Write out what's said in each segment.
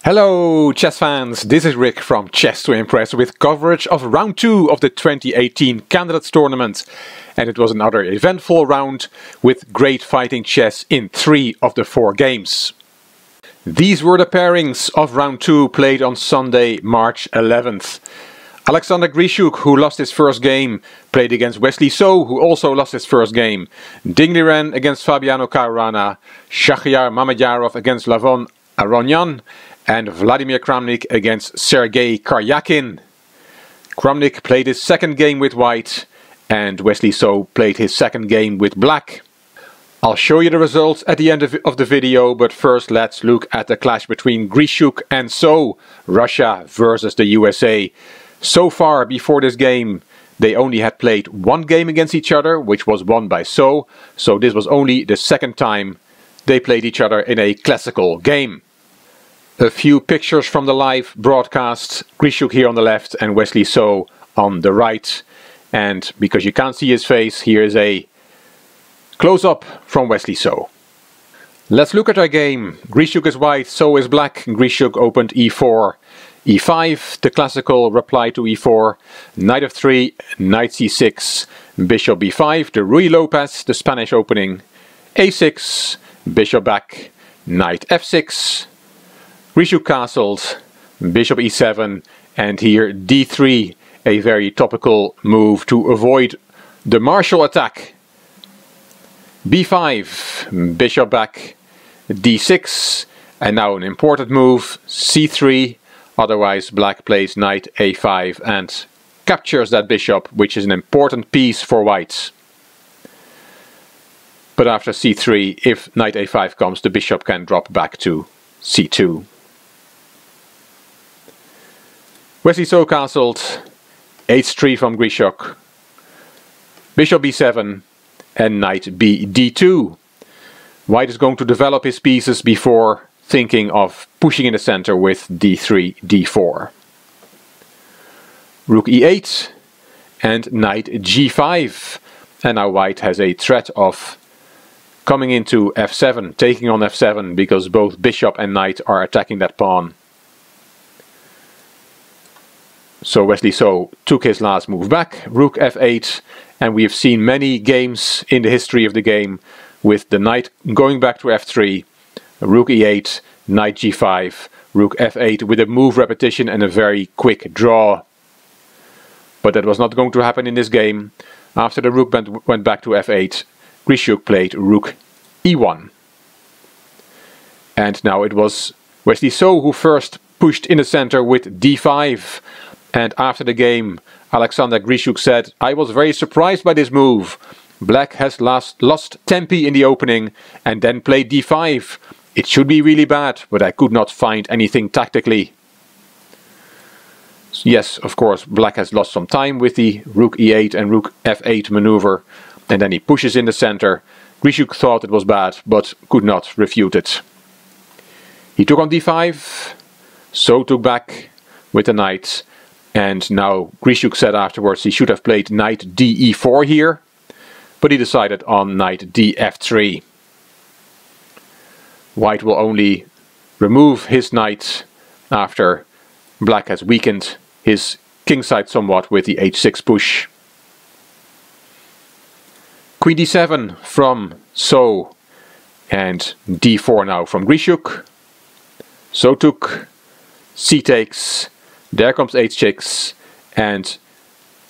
Hello chess fans, this is Rick from Chess to Impress with coverage of round 2 of the 2018 Candidates Tournament. And it was another eventful round with great fighting chess in 3 of the 4 games. These were the pairings of round 2 played on Sunday, March 11th. Alexander Grischuk, who lost his first game, played against Wesley So, who also lost his first game. Ding Liren against Fabiano Caruana, Shahryar Mamedyarov against Lavon Aronyan, and Vladimir Kramnik against Sergei Karyakin. Kramnik played his second game with white, and Wesley So played his second game with black. I'll show you the results at the end of the video, but first let's look at the clash between Grischuk and So, Russia versus the USA. So far before this game, they only had played one game against each other, which was won by So this was only the second time they played each other in a classical game. A few pictures from the live broadcast, Grischuk here on the left and Wesley So on the right. And because you can't see his face, here is a close-up from Wesley So. Let's look at our game. Grischuk is white, So is black. Grischuk opened e4, e5, the classical reply to e4, knight f3, knight c6, bishop b5, the Ruy Lopez, the Spanish opening, a6, bishop back, knight f6, Grischuk castled, bishop e7, and here d3, a very topical move to avoid the martial attack. b5, bishop back, d6, and now an important move, c3, otherwise black plays knight a5 and captures that bishop, which is an important piece for white. But after c3, if knight a5 comes, the bishop can drop back to c2. Wesley So castled, h3 from Grischuk, bishop b7 and knight b d2. White is going to develop his pieces before thinking of pushing in the center with d3, d4. Rook e8 and knight g5. And now white has a threat of coming into f7, taking on f7, because both bishop and knight are attacking that pawn. So Wesley So took his last move back, rook f8, and we have seen many games in the history of the game with the knight going back to f3, rook e8, knight g5, rook f8 with a move repetition and a very quick draw. But that was not going to happen in this game. After the rook went back to f8, Grischuk played rook e1. And now it was Wesley So who first pushed in the center with d5. And after the game, Alexander Grischuk said, "I was very surprised by this move. Black has lost tempi in the opening and then played d5. It should be really bad, but I could not find anything tactically." Yes, of course, black has lost some time with the rook e8 and rook f8 maneuver. And then he pushes in the center. Grischuk thought it was bad, but could not refute it. He took on d5, So took back with the knight. And now Grischuk said afterwards he should have played knight de4 here, but he decided on knight df3. White will only remove his knight after black has weakened his kingside somewhat with the h6 push. Queen d7 from So, and d4 now from Grischuk. So took, c takes, there comes h6, and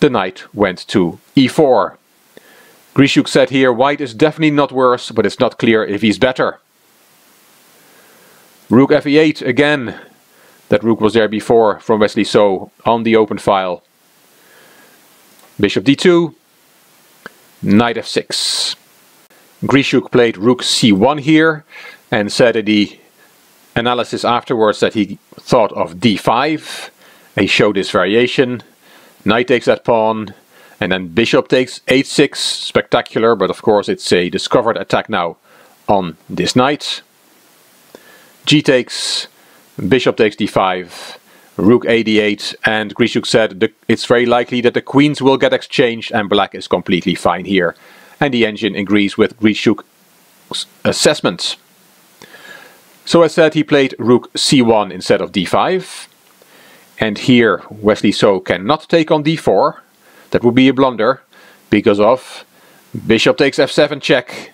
the knight went to e4. Grischuk said here, white is definitely not worse, but it's not clear if he's better. Rook f8 again. That rook was there before from Wesley So on the open file. Bishop d2, knight f6. Grischuk played rook c1 here and said in the analysis afterwards that he thought of d5. He showed this variation. Knight takes that pawn, and then bishop takes h6. Spectacular, but of course it's a discovered attack now on this knight. G takes, bishop takes d5, rook a d8, and Grischuk said it's very likely that the queens will get exchanged and black is completely fine here. And the engine agrees with Grischuk's assessment. So as said, he played rook c1 instead of d5. And here Wesley So cannot take on d4. That would be a blunder because of bishop takes f7 check.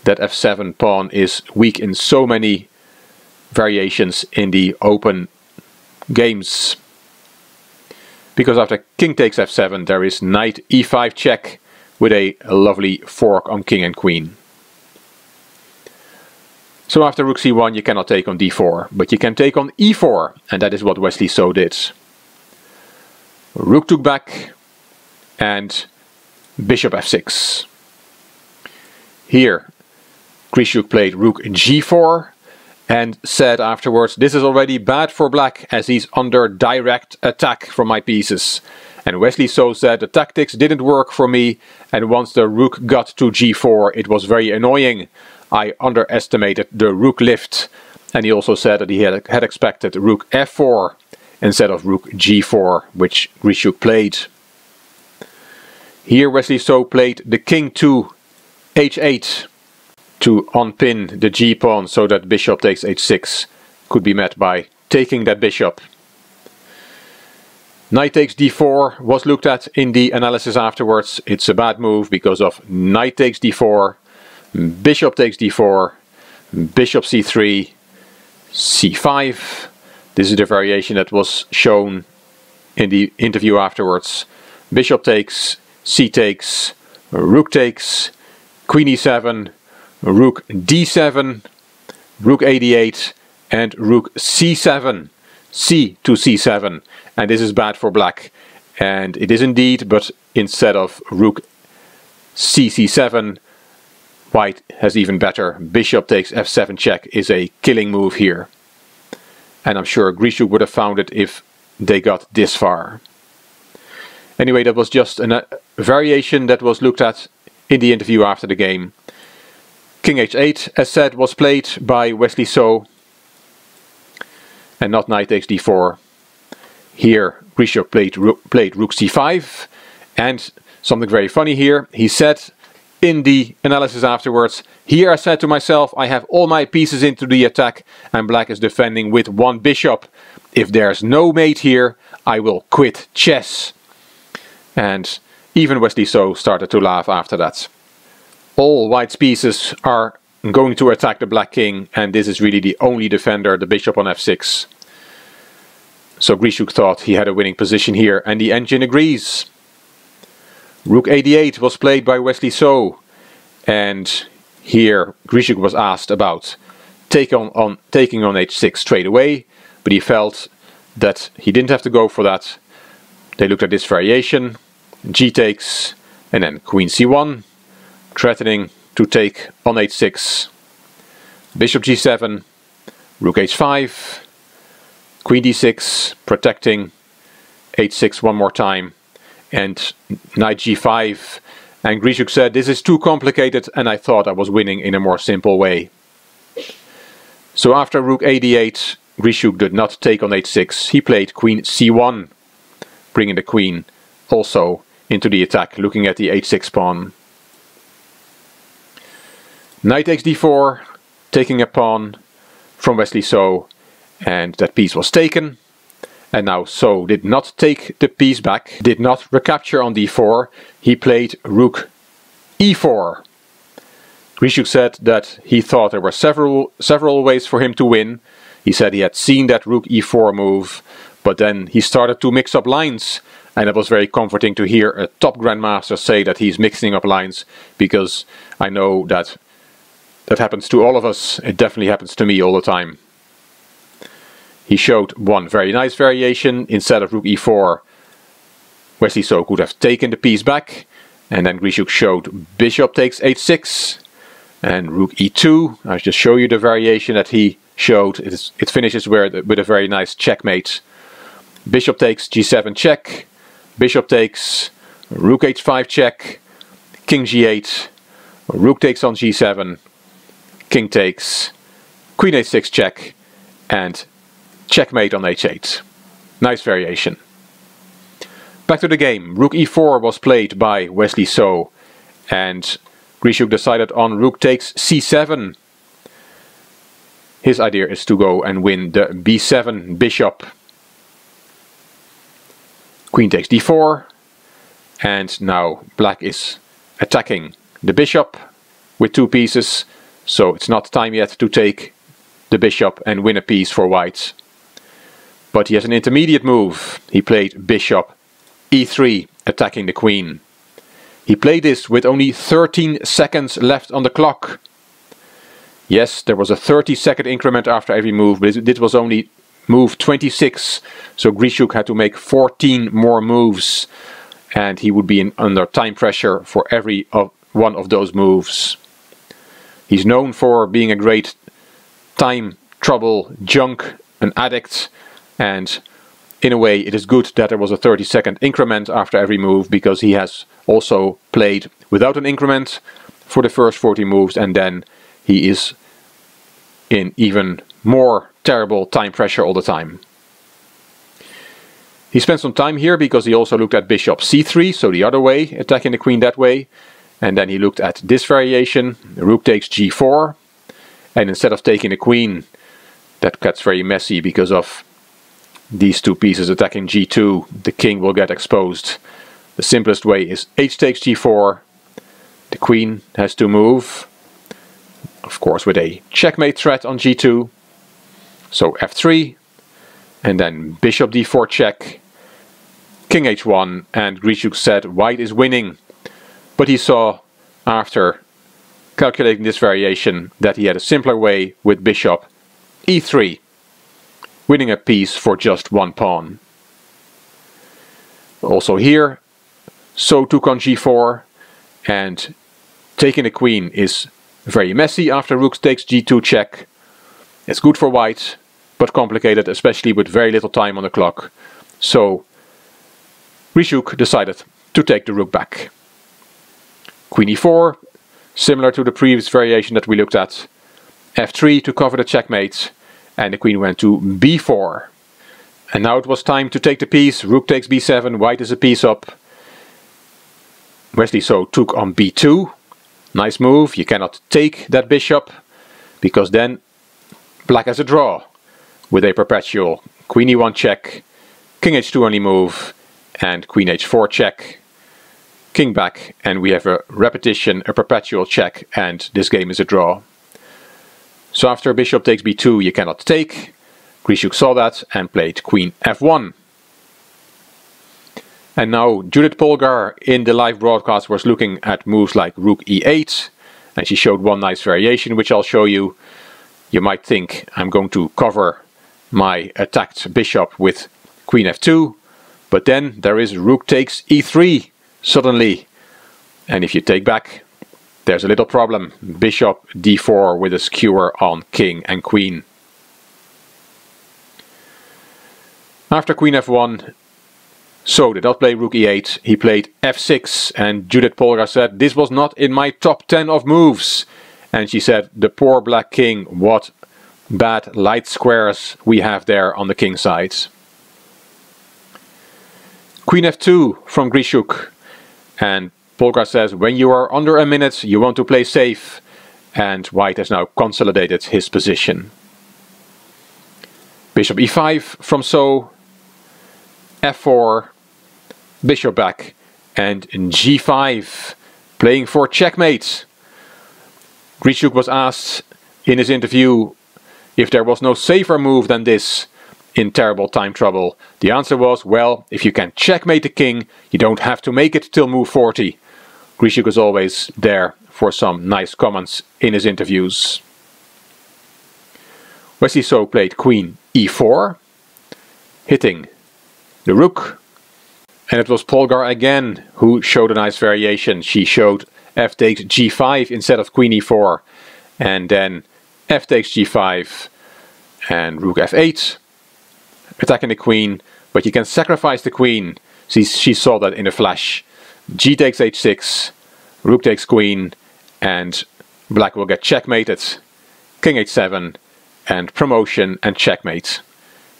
That f7 pawn is weak in so many variations in the open games. Because after king takes f7 there is knight e5 check with a lovely fork on king and queen. So after rook c1 you cannot take on d4, but you can take on e4, and that is what Wesley So did. Rook took back and bishop f6. Here Grischuk played rook g4 and said afterwards, this is already bad for black as he's under direct attack from my pieces. And Wesley So said the tactics didn't work for me, and once the rook got to g4 it was very annoying. I underestimated the rook lift. And he also said that he had expected rook f4 instead of rook g4, which Grischuk played. Here Wesley So played the king to h8 to unpin the g-pawn so that bishop takes h6 could be met by taking that bishop. Knight takes d4 was looked at in the analysis afterwards. It's a bad move because of knight takes d4, bishop takes d4, bishop c3, c5. This is the variation that was shown in the interview afterwards. Bishop takes, c takes, rook takes, queen e7, rook d7, rook a8 and rook c7, c to c7, and this is bad for black, and it is indeed, but instead of rook c7, white has even better. Bishop takes f7 check is a killing move here, and I'm sure Grischuk would have found it if they got this far. Anyway, that was just a variation that was looked at in the interview after the game. King h8, as said, was played by Wesley So, and not knight takes d4. Here Grischuk played rook c5, and something very funny here, he said in the analysis afterwards, here I said to myself, I have all my pieces into the attack and black is defending with one bishop. If there's no mate here, I will quit chess. And even Wesley So started to laugh after that. All white's pieces are going to attack the black king, and this is really the only defender, the bishop on f6. So Grischuk thought he had a winning position here, and the engine agrees. Rook a8 was played by Wesley So, and here Grischuk was asked about taking on h6 straight away, but he felt that he didn't have to go for that. They looked at this variation, g takes, and then queen c1, threatening to take on h6, bishop g7, rook h5, queen d6, protecting h6 one more time, and knight g5. And Grischuk said, this is too complicated and I thought I was winning in a more simple way. So after rook a8, Grischuk did not take on h6, he played queen c1, bringing the queen also into the attack, looking at the h6 pawn. Knight takes d4, taking a pawn from Wesley So, and that piece was taken. And now So did not take the piece back, did not recapture on d4, he played rook e4. Grischuk said that he thought there were several ways for him to win. He said he had seen that rook e4 move, but then he started to mix up lines. And it was very comforting to hear a top grandmaster say that he's mixing up lines, because I know that happens to all of us. It definitely happens to me all the time. He showed one very nice variation. Instead of rook e4, Wesley So could have taken the piece back, and then Grischuk showed bishop takes h6 and rook e2. I'll just show you the variation that he showed. It finishes with a very nice checkmate. Bishop takes g7 check, bishop takes, rook h5 check, king g8, rook takes on g7, king takes, queen h6 check, and checkmate on h8. Nice variation. Back to the game. Rook e4 was played by Wesley So, and Grischuk decided on rook takes c7. his idea is to go and win the b7 bishop. Queen takes d4, and now black is attacking the bishop with 2 pieces, so it's not time yet to take the bishop and win a piece for white. But he has an intermediate move. He played bishop e3, attacking the queen. He played this with only 13 seconds left on the clock. Yes, there was a 30-second increment after every move, but this was only move 26, so Grischuk had to make 14 more moves, and he would be under time pressure for every one of those moves. He's known for being a great time trouble junk, an addict, and in a way it is good that there was a 30-second increment after every move, because he has also played without an increment for the first 40 moves, and then he is in even more terrible time pressure all the time. He spent some time here because he also looked at bishop c3, so the other way, attacking the queen that way. And then he looked at this variation, rook takes g4. And instead of taking the queen, that gets very messy because of these 2 pieces attacking g2, the king will get exposed. The simplest way is h takes g4. The queen has to move, of course with a checkmate threat on g2. So f3, and then bishop d4 check, king h1, and Grischuk said white is winning. But he saw, after calculating this variation, that he had a simpler way with bishop e3, winning a piece for just 1 pawn. Also here, So took on g4, and taking the queen is very messy after rook takes g2 check. It's good for white, but complicated, especially with very little time on the clock. So Grischuk decided to take the rook back. Queen e4, similar to the previous variation that we looked at. f3 to cover the checkmate, and the queen went to b4. And now it was time to take the piece. Rook takes b7, white is a piece up. Wesley So took on b2. Nice move. You cannot take that bishop, because then black has a draw with a perpetual. Queen e1 check, king h2 only move, and queen h4 check, king back, and we have a repetition, a perpetual check, and this game is a draw. So after bishop takes b2 you cannot take. Grischuk saw that and played queen f1. And now Judith Polgar in the live broadcast was looking at moves like rook e8, and she showed one nice variation which I'll show you. You might think I'm going to cover my attacked bishop with queen f2, but then there is rook takes e3 suddenly, and if you take back there's a little problem. Bishop d4 with a skewer on king and queen. After queen f1, So did not play rook e8, he played f6, and Judith Polgar said this was not in my top 10 of moves. And she said, the poor black king, what bad light squares we have there on the king side. Queen f2 from Grischuk, and Polgar says when you are under a minute you want to play safe, and white has now consolidated his position. Bishop e5 from So, f4, bishop back, and g5, playing for checkmate. Grischuk was asked in his interview if there was no safer move than this in terrible time trouble. The answer was, well, if you can checkmate the king, you don't have to make it till move 40. Grischuk is always there for some nice comments in his interviews. Wesley So played queen e4, hitting the rook. And it was Polgar again who showed a nice variation. She showed f takes g5 instead of queen e4, and then f takes g5 and rook f8, attacking the queen, but you can sacrifice the queen. She saw that in a flash. G takes h6, rook takes queen, and black will get checkmated. King h7, and promotion and checkmate.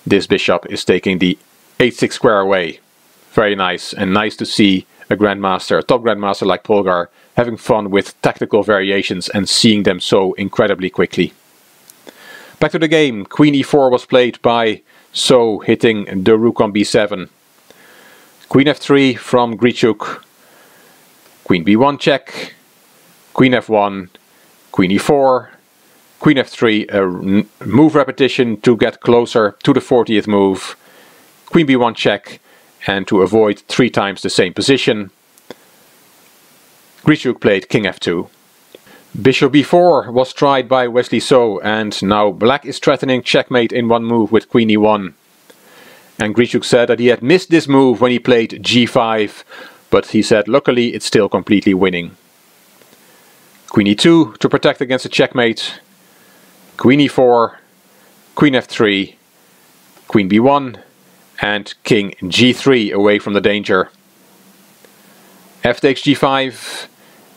This bishop is taking the h6 square away. Very nice, and nice to see a grandmaster, a top grandmaster like Polgar, having fun with tactical variations and seeing them so incredibly quickly. Back to the game. Queen e4 was played by So, hitting the rook on b7. Queen f3 from Grischuk. Queen b1 check. Queen f1. Queen e4. Queen f3, a move repetition to get closer to the 40th move. Queen b1 check, and to avoid 3 times the same position, Grischuk played king f2. Bishop b4 was tried by Wesley So, and now black is threatening checkmate in one move with queen e1. And Grischuk said that he had missed this move when he played g5, but he said luckily it's still completely winning. Queen e2 to protect against a checkmate. Queen e4, queen f3, queen b1, and king g3 away from the danger. F takes g5,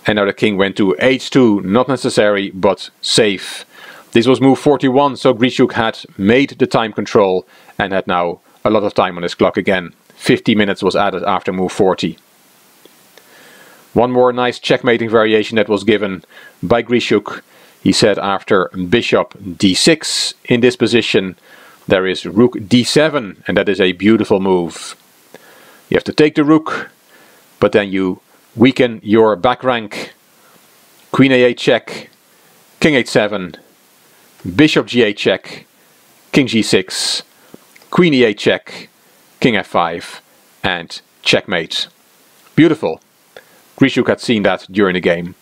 and now the king went to h2, not necessary, but safe. This was move 41, so Grischuk had made the time control and had now a lot of time on his clock again. 50 minutes was added after move 40. One more nice checkmating variation that was given by Grischuk. He said after bishop d6 in this position there is rook d7, and that is a beautiful move. You have to take the rook, but then you weaken your back rank. Queen a8 check, king h7, bishop g8 check, king g6, queen e8 check, king f5, and checkmate. Beautiful. Grischuk had seen that during the game.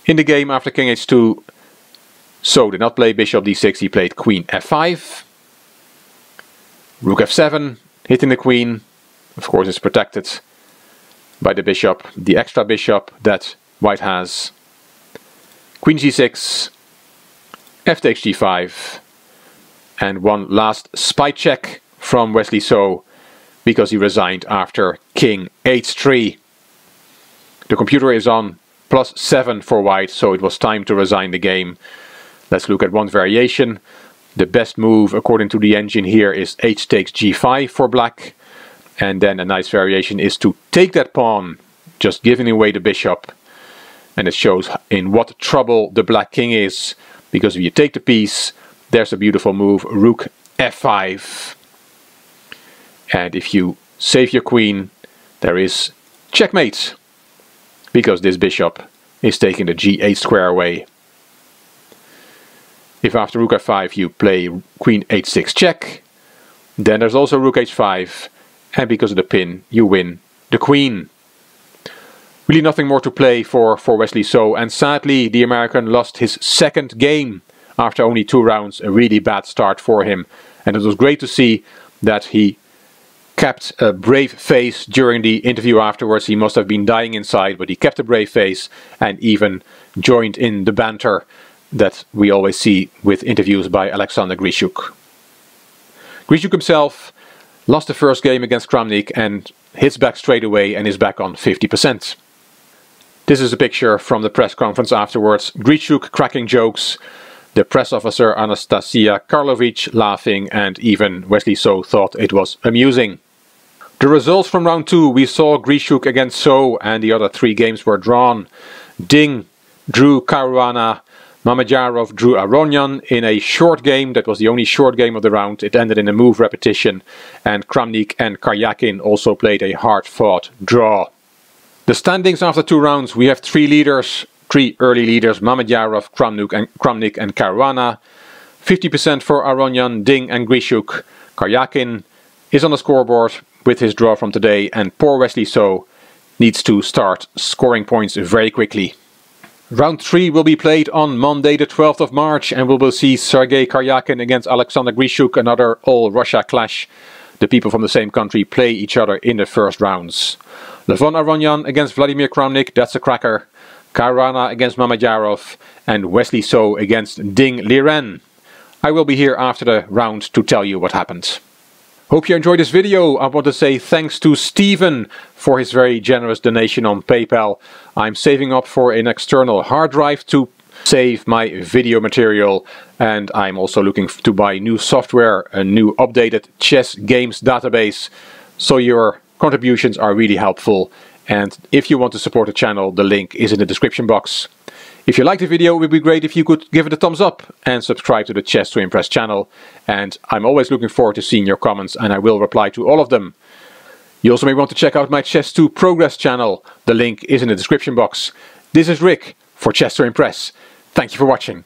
In the game after king h2, So did not play bishop d6, he played queen f5. Rook f7, hitting the queen. Of course it's protected by the bishop, the extra bishop that white has. Queen g6, f takes g5. And one last spy check from Wesley So, because he resigned after king h3. The computer is on +7 for white, so it was time to resign the game. Let's look at one variation. The best move according to the engine here is h takes g5 for black. And then a nice variation is to take that pawn, just giving away the bishop. And it shows in what trouble the black king is, because if you take the piece, there's a beautiful move, rook f5. And if you save your queen, there is checkmate, because this bishop is taking the g8 square away. If after rook f5 you play queen h6 check, then there's also rook h5, and because of the pin you win the queen. Really nothing more to play for Wesley So, and sadly the American lost his second game after only 2 rounds, a really bad start for him. And it was great to see that he kept a brave face during the interview afterwards. He must have been dying inside, but he kept a brave face and even joined in the banter that we always see with interviews by Alexander Grischuk. Grischuk himself lost the first game against Kramnik and hits back straight away and is back on 50%. This is a picture from the press conference afterwards. Grischuk cracking jokes, the press officer Anastasia Karlovich laughing, and even Wesley So thought it was amusing. The results from round 2, we saw Grischuk against So, and the other 3 games were drawn. Ding drew Caruana, Mamedyarov drew Aronyan in a short game. That was the only short game of the round. It ended in a move repetition, and Kramnik and Karyakin also played a hard-fought draw. The standings after 2 rounds, we have 3 leaders, 3 early leaders, Mamedyarov, Kramnik and Caruana. 50% for Aronyan, Ding and Grischuk. Karyakin is on the scoreboard with his draw from today, and poor Wesley So needs to start scoring points very quickly. Round 3 will be played on Monday the 12th of March, and we will see Sergei Karyakin against Alexander Grischuk, another all-Russia clash. The people from the same country play each other in the first rounds. Levon Aronyan against Vladimir Kramnik, that's a cracker. Caruana against Mamedyarov, and Wesley So against Ding Liren. I will be here after the round to tell you what happened. Hope you enjoyed this video. I want to say thanks to Steven for his very generous donation on PayPal. I'm saving up for an external hard drive to save my video material, and I'm also looking to buy new software, a new updated chess games database. So your contributions are really helpful, and if you want to support the channel, the link is in the description box. If you liked the video, it would be great if you could give it a thumbs up and subscribe to the Chess to Impress channel. And I'm always looking forward to seeing your comments, and I will reply to all of them. You also may want to check out my Chess 2 Progress channel. The link is in the description box. This is Rick for Chess to Impress. Thank you for watching.